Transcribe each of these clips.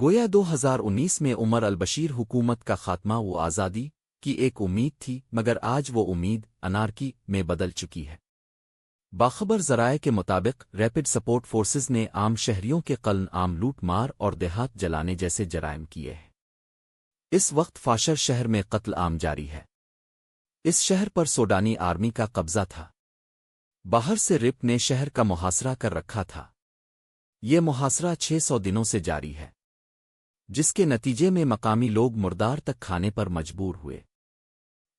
گویا 2019 میں عمر البشیر حکومت کا خاتمہ و آزادی کی ایک امید تھی، مگر آج وہ امید انارکی میں بدل چکی ہے۔ باخبر ذرائع کے مطابق ریپڈ سپورٹ فورسز نے عام شہریوں کے قتل عام لوٹ مار اور دیہات جلانے جیسے جرائم کیے ہیں۔ اس وقت فاشر شہر میں قتل عام جاری ہے۔ اس شہر پر سوڈانی آرمی کا قبضہ تھا۔ باہر سے رپ نے شہر کا محاصرہ کر رکھا تھا۔ یہ محاصرہ 600 دنوں سے جاری ہے، جس کے نتیجے میں مقامی لوگ مردار تک کھانے پر مجبور ہوئے۔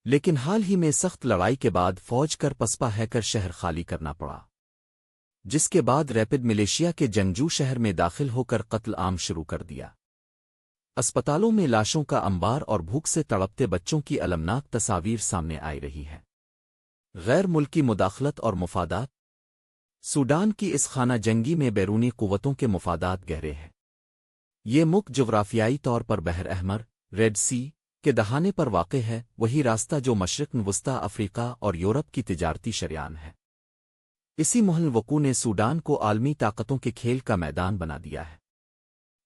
لیکن حال ہی میں سخت لڑائی کے بعد فوج کر پسپا ہے کر شہر خالی کرنا پڑا، جس کے بعد ریپڈ ملیشیا کے جنگجو شہر میں داخل ہو کر قتل عام شروع کر دیا۔ اسپتالوں میں لاشوں کا انبار اور بھوک سے تڑپتے بچوں کی المناک تصاویر سامنے آئی رہی ہے۔ غیر ملکی مداخلت اور مفادات۔ سوڈان کی اس خانہ جنگی میں بیرونی قوتوں کے مفادات گہرے ہیں۔ یہ ملک جغرافیائی طور پر بحر احمر، ریڈ سی کے دہانے پر واقع ہے، وہی راستہ جو مشرق وسطی افریقہ اور یورپ کی تجارتی شریان ہے۔ اسی محل وقوع نے سوڈان کو عالمی طاقتوں کے کھیل کا میدان بنا دیا ہے۔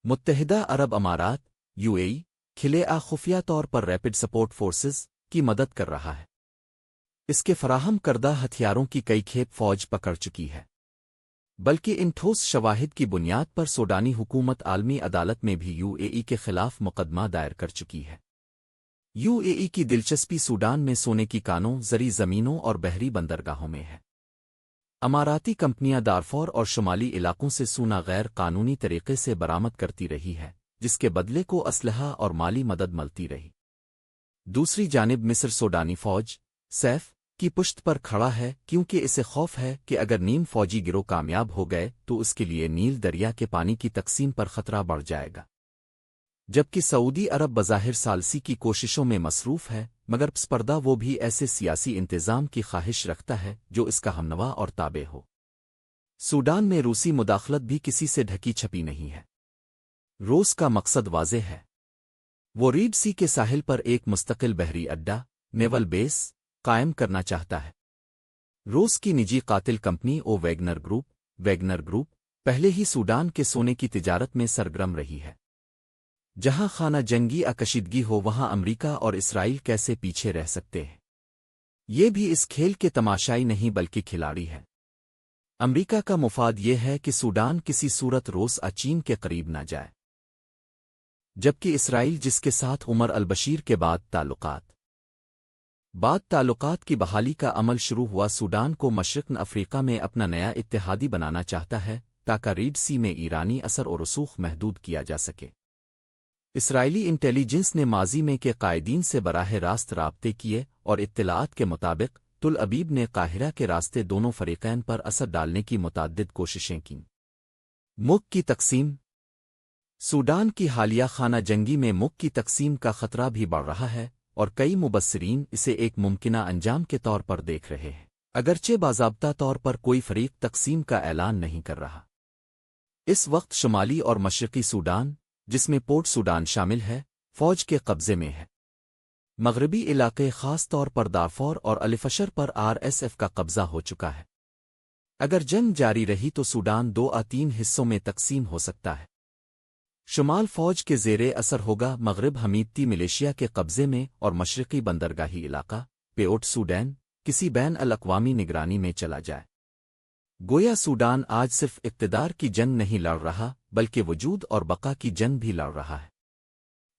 متحدہ عرب امارات UAE خلیہ خفیہ طور پر ریپڈ سپورٹ فورسز کی مدد کر رہا ہے۔ اس کے فراہم کردہ ہتھیاروں کی کئی کھیپ فوج پکڑ چکی ہے، بلکہ ان ٹھوس شواہد کی بنیاد پر سوڈانی حکومت عالمی عدالت میں بھی UAE کے خلاف مقدمہ دائر کر چکی ہے۔ UAE کی دلچسپی سوڈان میں سونے کی کانوں، زرعی زمینوں اور بحری بندرگاہوں میں ہے۔ اماراتی کمپنیاں دارفور اور شمالی علاقوں سے سونا غیر قانونی طریقے سے برآمد کرتی رہی ہے، جس کے بدلے کو اسلحہ اور مالی مدد ملتی رہی۔ دوسری جانب مصر سوڈانی فوج سیف کی پشت پر کھڑا ہے، کیونکہ اسے خوف ہے کہ اگر نیم فوجی گروہ کامیاب ہو گئے تو اس کے لیے نیل دریا کے پانی کی تقسیم پر خطرہ بڑھ جائے گا۔ جبکہ سعودی عرب بظاہر ثالثی کی کوششوں میں مصروف ہے، مگر پسپردہ وہ بھی ایسے سیاسی انتظام کی خواہش رکھتا ہے جو اس کا ہمنوا اور تابع ہو۔ سوڈان میں روسی مداخلت بھی کسی سے ڈھکی چھپی نہیں ہے۔ روس کا مقصد واضح ہے، وہ ریڈ سی کے ساحل پر ایک مستقل بحری اڈہ نیول بیس قائم کرنا چاہتا ہے۔ روس کی نجی قاتل کمپنی ویگنر گروپ پہلے ہی سوڈان کے سونے کی تجارت میں سرگرم رہی ہے۔ جہاں خانہ جنگی کشیدگی ہو وہاں امریکہ اور اسرائیل کیسے پیچھے رہ سکتے ہیں؟ یہ بھی اس کھیل کے تماشائی نہیں بلکہ کھلاڑی ہے۔ امریکہ کا مفاد یہ ہے کہ سوڈان کسی صورت روس چین کے قریب نہ جائے، جبکہ اسرائیل جس کے ساتھ عمر البشیر کے بعد تعلقات کی بحالی کا عمل شروع ہوا، سوڈان کو مشرق افریقہ میں اپنا نیا اتحادی بنانا چاہتا ہے تاکہ ریڈ سی میں ایرانی اثر و رسوخ محدود کیا جا سکے۔ اسرائیلی انٹیلیجنس نے ماضی میں کے قائدین سے براہ راست رابطے کیے اور اطلاعات کے مطابق تل ابیب نے قاہرہ کے راستے دونوں فریقین پر اثر ڈالنے کی متعدد کوششیں کیں۔ ملک کی تقسیم۔ سوڈان کی حالیہ خانہ جنگی میں ملک کی تقسیم کا خطرہ بھی بڑھ رہا ہے اور کئی مبصرین اسے ایک ممکنہ انجام کے طور پر دیکھ رہے ہیں، اگرچہ باضابطہ طور پر کوئی فریق تقسیم کا اعلان نہیں کر رہا۔ اس وقت شمالی اور مشرقی سوڈان، جس میں پورٹ سوڈان شامل ہے، فوج کے قبضے میں ہے۔ مغربی علاقے خاص طور پر دارفور اور الفشر پر RSF کا قبضہ ہو چکا ہے۔ اگر جنگ جاری رہی تو سوڈان 2-3 حصوں میں تقسیم ہو سکتا ہے۔ شمال فوج کے زیر اثر ہوگا، مغرب حمیدتی ملیشیا کے قبضے میں، اور مشرقی بندرگاہی علاقہ پیوٹ سوڈان کسی بین الاقوامی نگرانی میں چلا جائے۔ گویا سوڈان آج صرف اقتدار کی جنگ نہیں لڑ رہا بلکہ وجود اور بقا کی جنگ بھی لڑ رہا ہے۔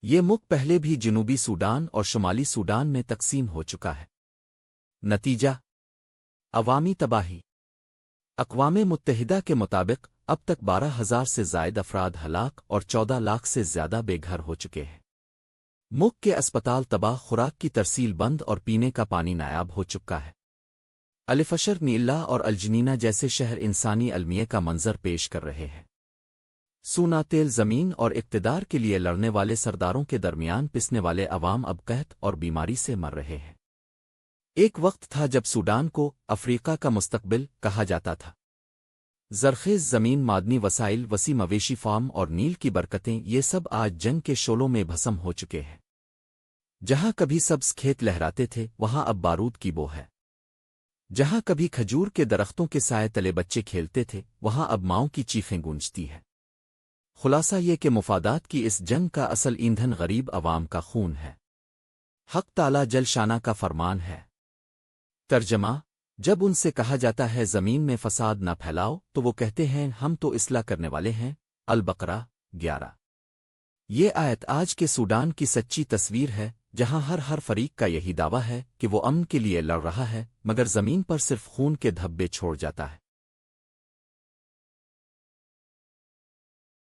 یہ ملک پہلے بھی جنوبی سوڈان اور شمالی سوڈان میں تقسیم ہو چکا ہے۔ نتیجہ: عوامی تباہی۔ اقوام متحدہ کے مطابق اب تک 12,000 سے زائد افراد ہلاک اور 14 لاکھ سے زیادہ بے گھر ہو چکے ہیں۔ ملک کے اسپتال تباہ، خوراک کی ترسیل بند اور پینے کا پانی نایاب ہو چکا ہے۔ الفشر، نیلا اور الجنینا جیسے شہر انسانی المیہ کا منظر پیش کر رہے ہیں۔ سونا، تیل، زمین اور اقتدار کے لیے لڑنے والے سرداروں کے درمیان پسنے والے عوام اب قحط اور بیماری سے مر رہے ہیں۔ ایک وقت تھا جب سوڈان کو افریقہ کا مستقبل کہا جاتا تھا۔ زرخیز زمین، معدنی وسائل، وسیع مویشی فارم اور نیل کی برکتیں، یہ سب آج جنگ کے شعلوں میں بھسم ہو چکے ہیں۔ جہاں کبھی سبز کھیت لہراتے تھے وہاں اب بارود کی بو ہے۔ جہاں کبھی کھجور کے درختوں کے سائے تلے بچے کھیلتے تھے وہاں اب ماؤں کی چیخیں گونجتی ہے۔ خلاصہ یہ کہ مفادات کی اس جنگ کا اصل ایندھن غریب عوام کا خون ہے۔ حق تعالی جل شانہ کا فرمان ہے۔ ترجمہ: جب ان سے کہا جاتا ہے زمین میں فساد نہ پھیلاؤ تو وہ کہتے ہیں ہم تو اصلاح کرنے والے ہیں۔ البقرہ 11۔ یہ آیت آج کے سوڈان کی سچی تصویر ہے، جہاں ہر فریق کا یہی دعویٰ ہے کہ وہ امن کے لیے لڑ رہا ہے، مگر زمین پر صرف خون کے دھبے چھوڑ جاتا ہے۔